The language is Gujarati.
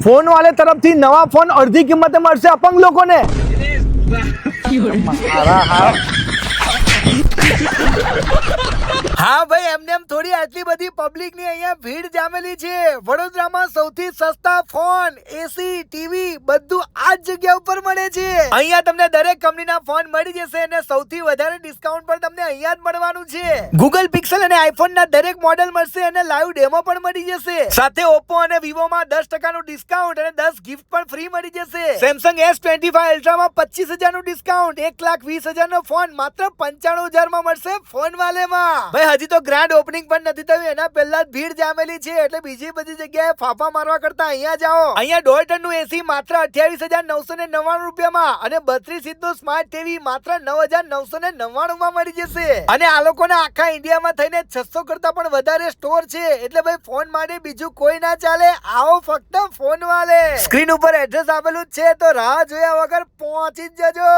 ફોન વાલે તરફથી નવા ફોન અડધી કિંમતે મળશે અપંગ લોકોને. હા ભાઈ, એમને એમ થોડી આટલી બધી પબ્લિક ની અહીંયા ભીડ જામેલી છે. વડોદરામાં સૌથી સસ્તા ફોન, એસી, ટીવી બધું આ જ જગ્યા ઉપર મળે છે. અહીંયા તમને દરેક કંપનીના ફોન મળી જશે અને સૌથી વધારે ડિસ્કાઉન્ટ પણ તમને અહીંયા જ મળવાનું છે. ગૂગલ પિક્સેલ અને આઈફોન ના દરેક મોડેલ મળશે અને લાઈવ ડેમો પણ મળી જશે. સાથે ઓપ્પો અને વિવો માં 10% નું ડિસ્કાઉન્ટ અને 10 ગિફ્ટ પણ ફ્રી મળી જશે. સેમસંગ S25 અલ્ટ્રા માં 25,000 નું ડિસ્કાઉન્ટ, 1,20,000 નો ફોન માત્ર 95,000 માં મળશે ફોન વાલેમાં. ભાઈ હજી તો ગ્રાન્ડ ઓપનિંગ પણ નથી થયું, એના પહેલા જ ભીડ જામેલી છે. એટલે બીજી બધી જગ્યાએ ફાફા મારવા કરતા અહીંયા જાઓ. અહીંયા 1.5 ટન નું એસી માત્ર 28,999 રૂપિયામાં અને 32 ઇંચ નું સ્માર્ટ ટીવી માત્ર 9,999 માં મળી જશે. અને આ લોકોના આખા ઇન્ડિયામાં થઈને 600 કરતા પણ વધારે સ્ટોર છે. એટલે ભાઈ ફોન માટે બીજું કોઈ ના ચાલે, આવો ફક્ત ફોન વાલે. સ્ક્રીન ઉપર એડ્રેસ આપેલું જ છે, તો રાહ જોયા વગર પહોંચી જ જજો.